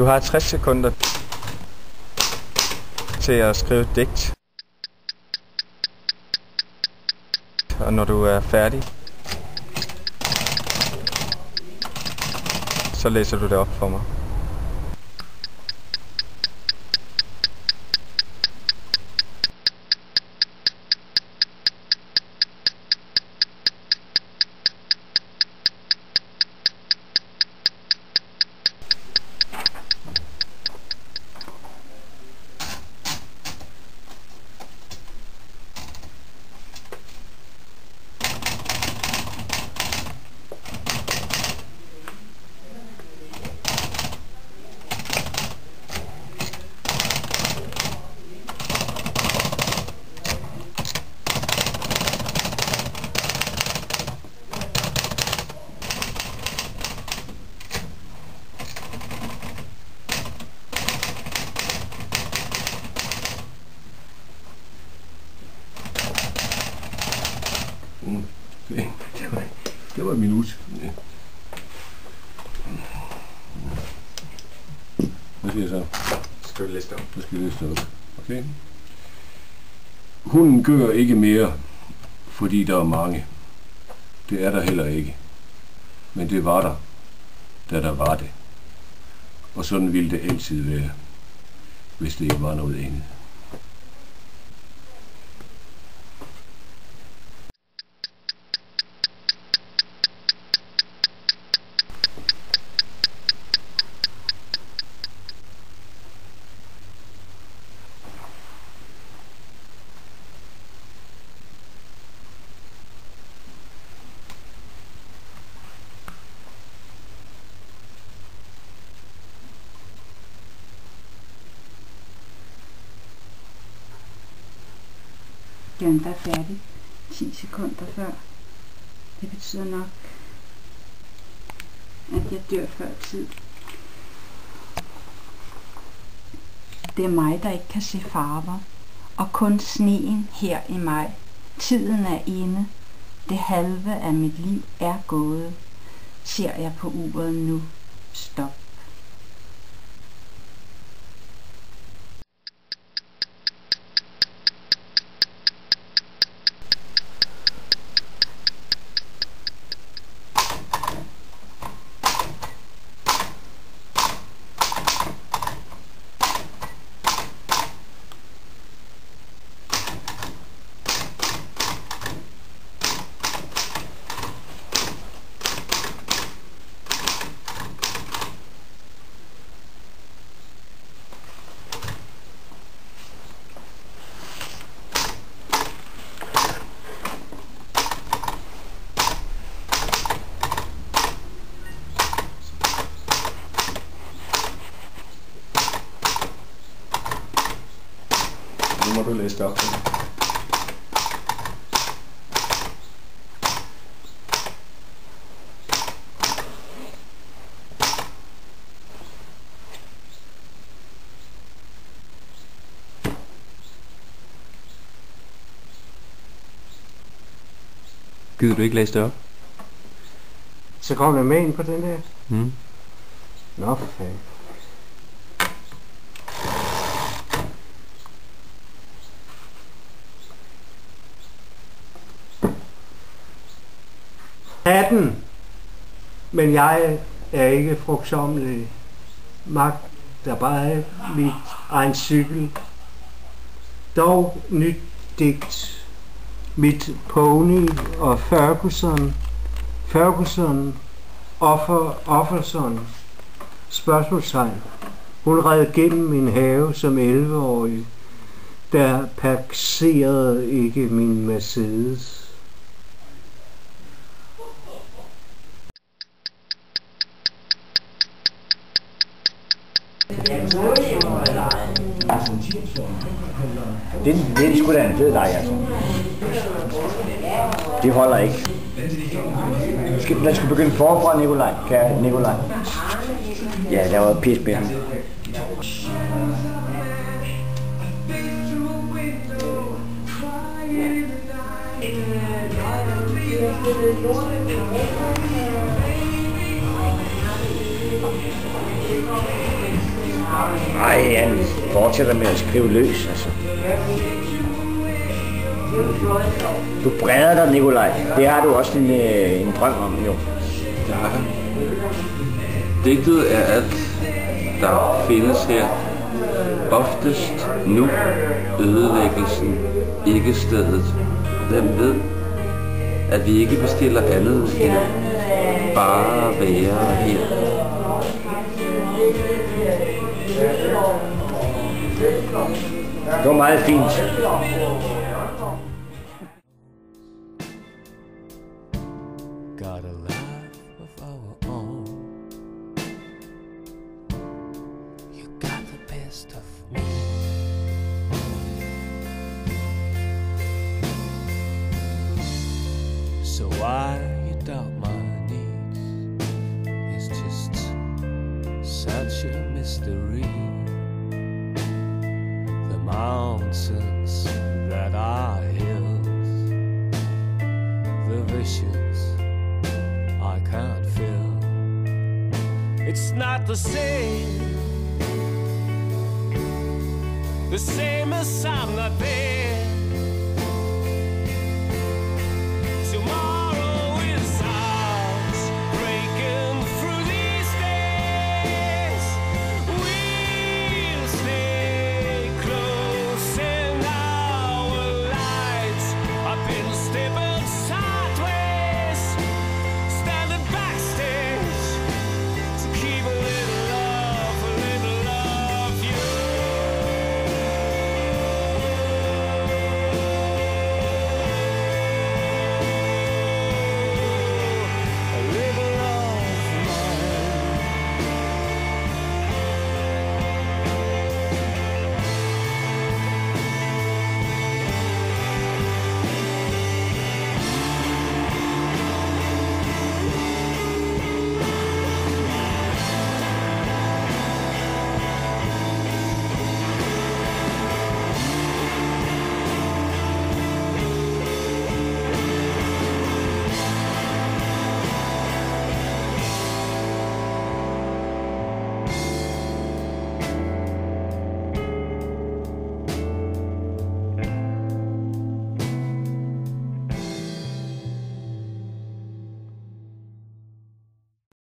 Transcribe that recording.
Du har 60 sekunder til at skrive et digt. Og når du er færdig, så læser du det op for mig. Okay. Det var et minut. Ja. Hvad siger jeg så? Skal du læse det op? Så skal jeg læse det op. Okay. Hunden gør ikke mere, fordi der er mange. Det er der heller ikke. Men det var der, da der var det. Og sådan ville det altid være, hvis det ikke var noget andet. Den er færdig 10 sekunder før. Det betyder nok, at jeg dør før tid. Det er mig, der ikke kan se farver, og kun sneen her i maj. Tiden er inde. Det halve af mit liv er gået. Ser jeg på uret nu. Stop. Nu må du læse det op. Gider du ikke læse det op? Så kommer jeg med ind på den der. Mm. Nå for fanden. Hatten, men jeg er ikke frugtsommelig. Magt, der bare er mit egen cykel. Dog nyt digt. Mit pony og Ferguson, Offerson, spørgsmålstegn. Hun red gennem min have som 11-årig, der passerede ikke min Mercedes. Det er sgu da en fed leg, altså. Det holder ikke. Den skal begynde forfra, Nikolaj. Kære Nikolaj. Ja, der var pisbærende. Ej, han fortsætter med at skrive løs, altså. Du breder dig, Nikolaj. Det har du også en drøm om, jo. Ja. Digtet er alt, der findes her. Oftest nu, ødelæggelsen, ikke stedet. Hvem ved, at vi ikke bestiller andet end bare at være her. Det var meget fint. Got a life of our own. You got the best of me. So why you doubt my needs? It's just such a mystery. The mountains that are hills, the visions I can't feel. It's not the same as I'm not there.